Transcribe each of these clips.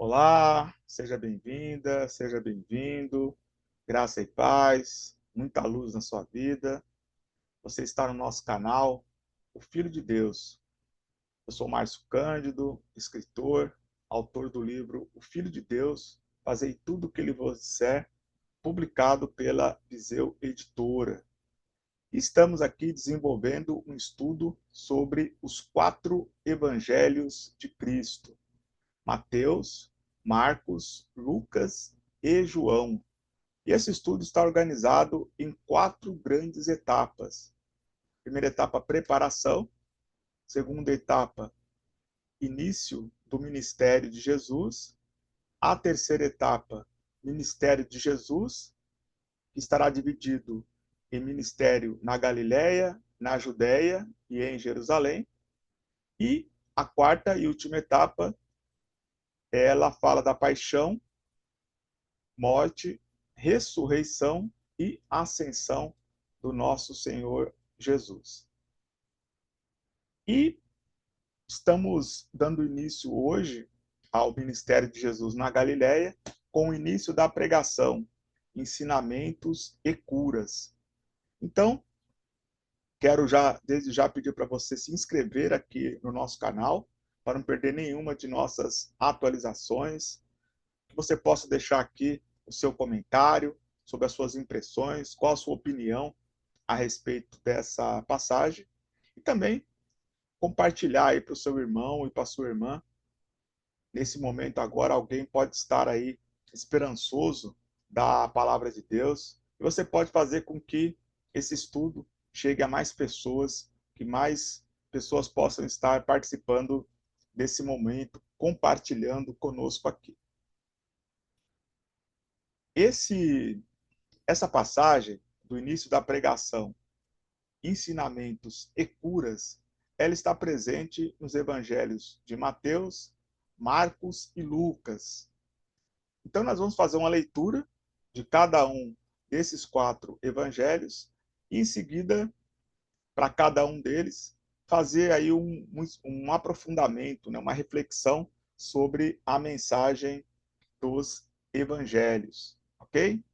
Olá, seja bem-vinda, seja bem-vindo. Graça e paz, muita luz na sua vida. Você está no nosso canal, O Filho de Deus. Eu sou Márcio Cândido, escritor, autor do livro O Filho de Deus, Fazei tudo o que ele vos disser, publicado pela Viseu Editora. Estamos aqui desenvolvendo um estudo sobre os 4 evangelhos de Cristo: Mateus, Marcos, Lucas e João. E esse estudo está organizado em 4 grandes etapas. Primeira etapa, preparação. Segunda etapa, início do ministério de Jesus. A terceira etapa, ministério de Jesus, que estará dividido em ministério na Galiléia, na Judéia e em Jerusalém. E a quarta e última etapa, ela fala da paixão, morte, ressurreição e ascensão do nosso Senhor Jesus. E estamos dando início hoje ao ministério de Jesus na Galiléia, com o início da pregação, ensinamentos e curas. Então, quero desde já pedir para você se inscrever aqui no nosso canal, para não perder nenhuma de nossas atualizações, que você possa deixar aqui o seu comentário sobre as suas impressões, qual a sua opinião a respeito dessa passagem, e também compartilhar aí para o seu irmão e para a sua irmã. Nesse momento agora, alguém pode estar aí esperançoso da palavra de Deus, e você pode fazer com que esse estudo chegue a mais pessoas, que mais pessoas possam estar participando desse momento, compartilhando conosco aqui. Essa passagem do início da pregação, ensinamentos e curas, ela está presente nos evangelhos de Mateus, Marcos e Lucas. Então nós vamos fazer uma leitura de cada um desses 4 evangelhos e em seguida, para cada um deles, fazer aí um aprofundamento, né, uma reflexão sobre a mensagem dos evangelhos, ok?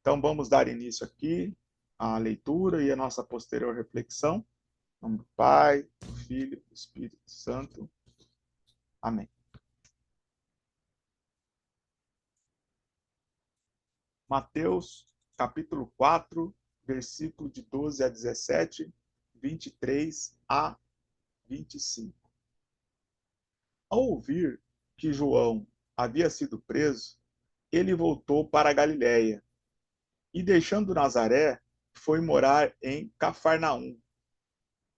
Então vamos dar início aqui à leitura e à nossa posterior reflexão. Em nome do Pai, do Filho e do Espírito Santo. Amém. Mateus, capítulo 4, versículo de 12 a 17, 23 a 25. Ao ouvir que João havia sido preso, ele voltou para a Galiléia e, deixando Nazaré, foi morar em Cafarnaum,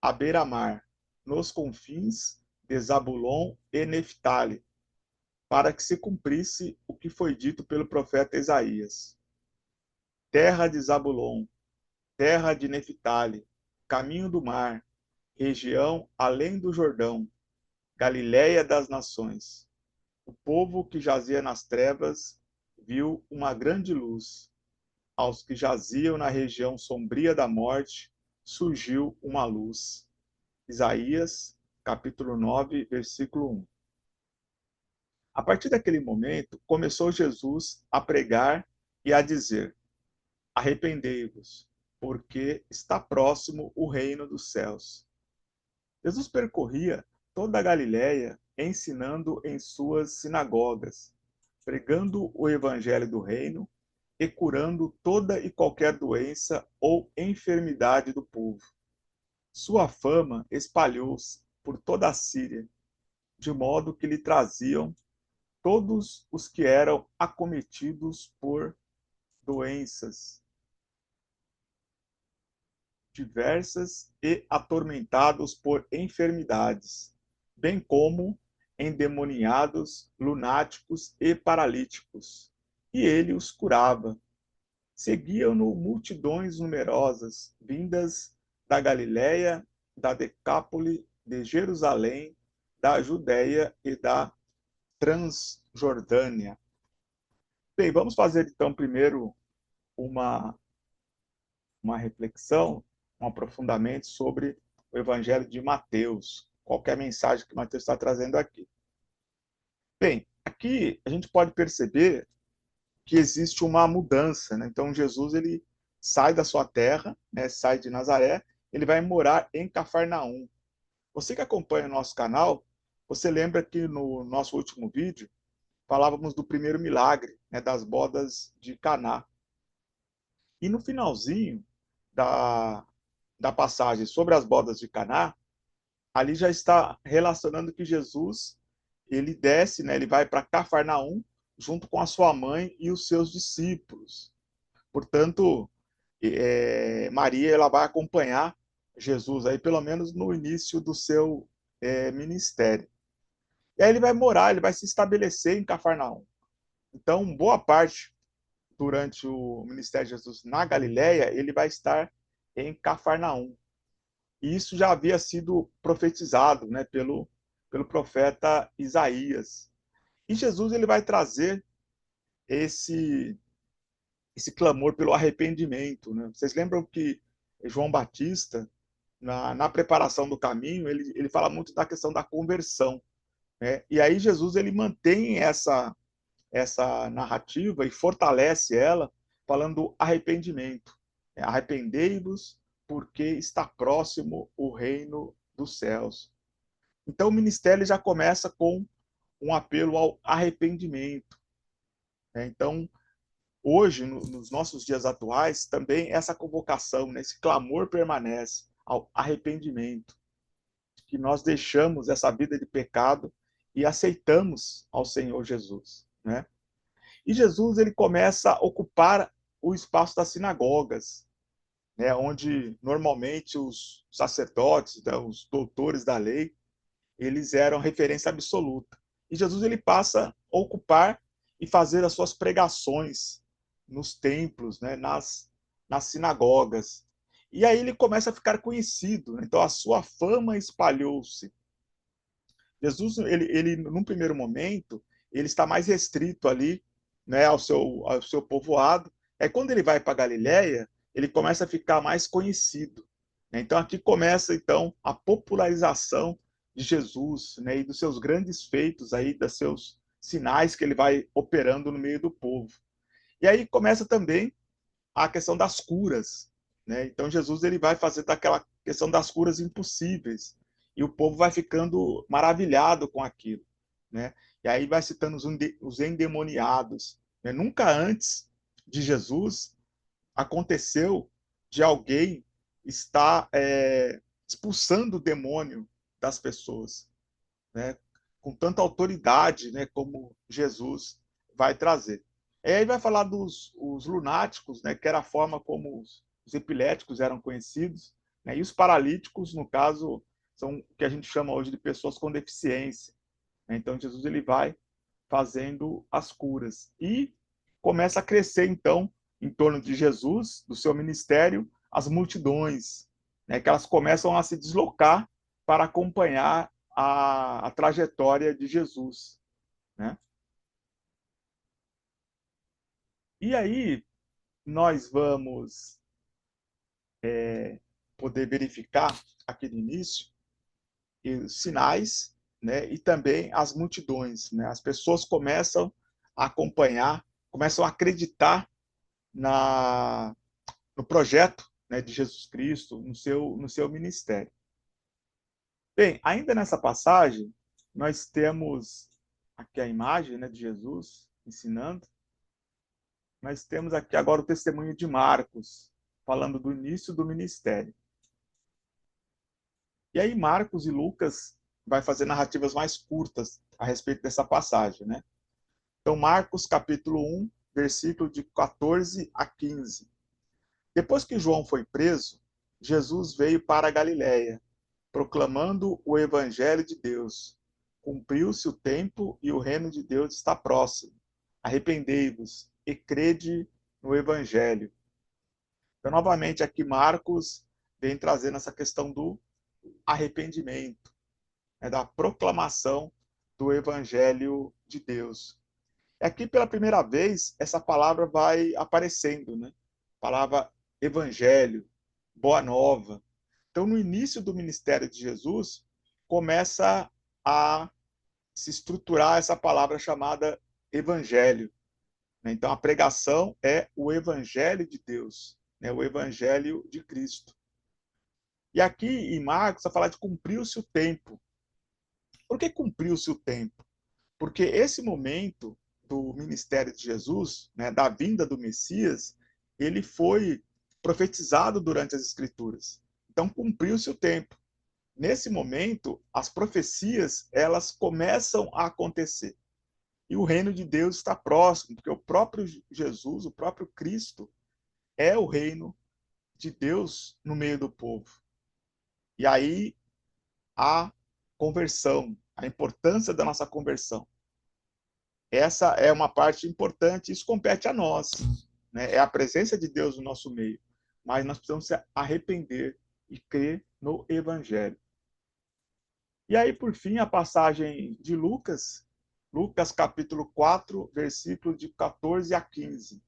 à beira-mar, nos confins de Zabulon e Neftali, para que se cumprisse o que foi dito pelo profeta Isaías. Terra de Zabulon, terra de Neftali, caminho do mar, região além do Jordão, Galiléia das nações. O povo que jazia nas trevas viu uma grande luz. Aos que jaziam na região sombria da morte, surgiu uma luz. Isaías, capítulo 9, versículo 1. A partir daquele momento, começou Jesus a pregar e a dizer: arrependei-vos, porque está próximo o reino dos céus. Jesus percorria toda a Galiléia, ensinando em suas sinagogas, pregando o evangelho do reino e curando toda e qualquer doença ou enfermidade do povo. Sua fama espalhou-se por toda a Síria, de modo que lhe traziam todos os que eram acometidos por doenças diversas e atormentados por enfermidades, bem como endemoniados, lunáticos e paralíticos. E ele os curava. Seguiam-no multidões numerosas, vindas da Galiléia, da Decápole, de Jerusalém, da Judéia e da Transjordânia. Bem, vamos fazer então primeiro uma, uma reflexão, um aprofundamento sobre o Evangelho de Mateus, qualquer mensagem que Mateus está trazendo aqui. Bem, Aqui a gente pode perceber que existe uma mudança, né? Então Jesus ele sai da sua terra, né? Sai de Nazaré, ele vai morar em Cafarnaum. Você que acompanha o nosso canal, você lembra que no nosso último vídeo falávamos do primeiro milagre, né? Das bodas de Caná. E no finalzinho da passagem sobre as bodas de Caná, ali já está relacionando que Jesus ele desce, né? Ele vai para Cafarnaum junto com a sua mãe e os seus discípulos. Portanto, Maria ela vai acompanhar Jesus aí pelo menos no início do seu ministério. E aí ele vai morar, ele vai se estabelecer em Cafarnaum. Então, boa parte durante o ministério de Jesus na Galileia, ele vai estar em Cafarnaum. E isso já havia sido profetizado, né, pelo profeta Isaías. E Jesus ele vai trazer esse esse clamor pelo arrependimento, né? Vocês lembram que João Batista, na preparação do caminho, ele fala muito da questão da conversão, né? E aí Jesus ele mantém essa narrativa e fortalece ela, falando do arrependimento. Arrependei-vos, porque está próximo o reino dos céus. Então o ministério já começa com um apelo ao arrependimento. Então, hoje, nos nossos dias atuais, também essa convocação, né, esse clamor permanece ao arrependimento, que nós deixamos essa vida de pecado e aceitamos ao Senhor Jesus, né? E Jesus ele começa a ocupar o espaço das sinagogas, né, onde normalmente os sacerdotes, né, os doutores da lei, eles eram referência absoluta. E Jesus ele passa a ocupar e fazer as suas pregações nos templos, né, nas sinagogas. E aí ele começa a ficar conhecido. Então a sua fama espalhou-se. Jesus, num primeiro momento, ele está mais restrito ali, né, ao seu povoado. Aí quando ele vai para Galiléia, ele começa a ficar mais conhecido. Então aqui começa então a popularização de Jesus, né, e dos seus grandes feitos aí, dos seus sinais que ele vai operando no meio do povo. E aí começa também a questão das curas, né? Então Jesus ele vai fazer daquela questão das curas impossíveis e o povo vai ficando maravilhado com aquilo, né? E aí vai citando os endemoniados, né? Nunca antes de Jesus aconteceu de alguém estar expulsando o demônio das pessoas, né? Com tanta autoridade, né? Como Jesus vai trazer. E aí vai falar dos os lunáticos, né? Que era a forma como os epiléticos eram conhecidos, né? E os paralíticos, no caso, são o que a gente chama hoje de pessoas com deficiência, né? Então Jesus ele vai fazendo as curas e começa a crescer então em torno de Jesus, do seu ministério, as multidões, né? Que elas começam a se deslocar para acompanhar a trajetória de Jesus, né? E aí nós vamos poder verificar aqui no início os sinais, né? E também as multidões, né? As pessoas começam a acompanhar, começam a acreditar no projeto, né, de Jesus Cristo, no seu ministério. Bem, ainda nessa passagem, nós temos aqui a imagem, né, de Jesus ensinando. Nós temos aqui agora o testemunho de Marcos, falando do início do ministério. E aí Marcos e Lucas vai fazer narrativas mais curtas a respeito dessa passagem, né? Então Marcos capítulo 1, versículo de 14 a 15. Depois que João foi preso, Jesus veio para a Galiléia, proclamando o evangelho de Deus. Cumpriu-se o tempo e o reino de Deus está próximo. Arrependei-vos e crede no evangelho. Então, novamente, aqui Marcos vem trazendo essa questão do arrependimento, né, da proclamação do evangelho de Deus. Aqui, pela primeira vez, essa palavra vai aparecendo, né? Palavra evangelho, boa nova. Então, no início do ministério de Jesus, começa a se estruturar essa palavra chamada evangelho. Então, a pregação é o evangelho de Deus, né? O evangelho de Cristo. E aqui em Marcos, vai falar de cumpriu-se o tempo. Por que cumpriu-se o tempo? Porque esse momento do ministério de Jesus, né, da vinda do Messias, ele foi profetizado durante as Escrituras. Então, cumpriu-se o tempo. Nesse momento, as profecias, elas começam a acontecer. E o reino de Deus está próximo, porque o próprio Jesus, o próprio Cristo, é o reino de Deus no meio do povo. E aí a conversão, a importância da nossa conversão. Essa é uma parte importante, isso compete a nós, né? É a presença de Deus no nosso meio. Mas nós precisamos se arrepender e crer no Evangelho. E aí, por fim, a passagem de Lucas, Lucas capítulo 4, versículo de 14 a 15.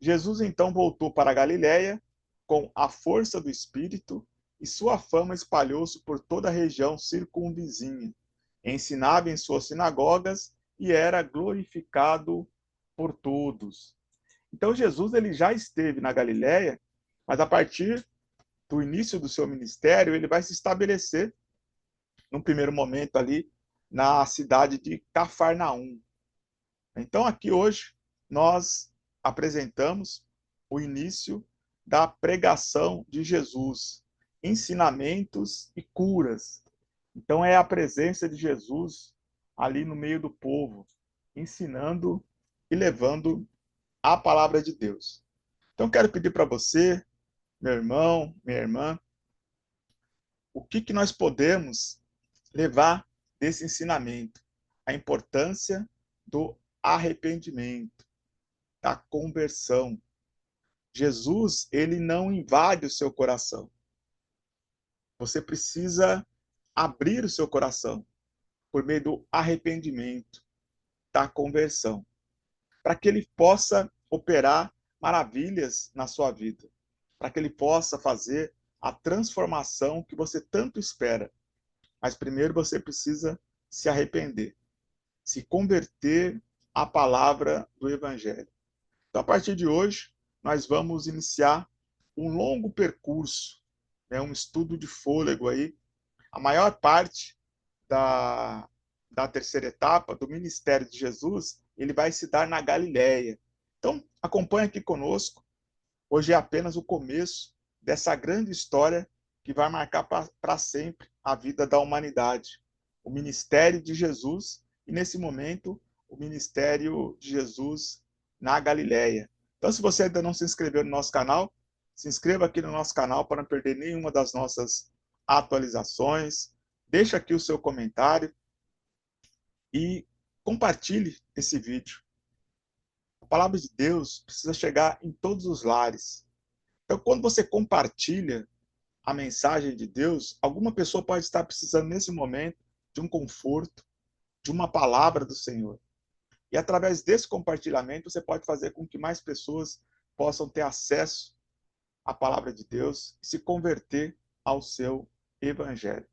Jesus então voltou para a Galiléia com a força do Espírito e sua fama espalhou-se por toda a região circunvizinha. Ensinava em suas sinagogas e era glorificado por todos. Então Jesus ele já esteve na Galiléia, mas a partir do início do seu ministério, ele vai se estabelecer num primeiro momento ali na cidade de Cafarnaum. Então aqui hoje nós apresentamos o início da pregação de Jesus, ensinamentos e curas. Então é a presença de Jesus ali no meio do povo, ensinando e levando a palavra de Deus. Então quero pedir para você, meu irmão, minha irmã, o que nós podemos levar desse ensinamento? A importância do arrependimento, da conversão. Jesus, ele não invade o seu coração. Você precisa abrir o seu coração por meio do arrependimento, da conversão, para que ele possa operar maravilhas na sua vida, para que ele possa fazer a transformação que você tanto espera. Mas primeiro você precisa se arrepender, se converter à palavra do Evangelho. Então, a partir de hoje, nós vamos iniciar um longo percurso, né, um estudo de fôlego aí. A maior parte da terceira etapa do ministério de Jesus, ele vai se dar na Galiléia. Então, acompanhe aqui conosco. Hoje é apenas o começo dessa grande história que vai marcar para sempre a vida da humanidade. O ministério de Jesus e, nesse momento, o ministério de Jesus na Galiléia. Então, se você ainda não se inscreveu no nosso canal, se inscreva aqui no nosso canal para não perder nenhuma das nossas atualizações. Deixa aqui o seu comentário e compartilhe esse vídeo. A palavra de Deus precisa chegar em todos os lares. Então, quando você compartilha a mensagem de Deus, alguma pessoa pode estar precisando nesse momento de um conforto, de uma palavra do Senhor. E através desse compartilhamento, você pode fazer com que mais pessoas possam ter acesso à palavra de Deus e se converter ao seu evangelho.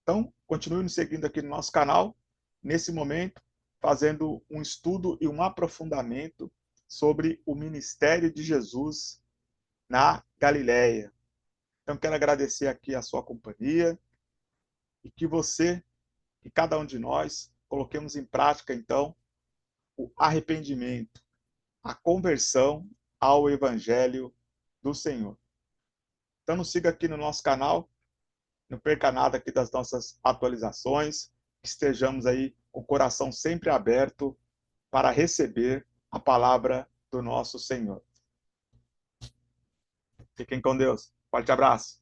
Então, continue nos seguindo aqui no nosso canal, nesse momento, fazendo um estudo e um aprofundamento sobre o ministério de Jesus na Galiléia. Então, quero agradecer aqui a sua companhia e que você, que cada um de nós, coloquemos em prática, então, o arrependimento, a conversão ao Evangelho do Senhor. Então, nos siga aqui no nosso canal, não perca nada aqui das nossas atualizações, que estejamos aí com o coração sempre aberto para receber a palavra do nosso Senhor. Fiquem com Deus. Forte abraço.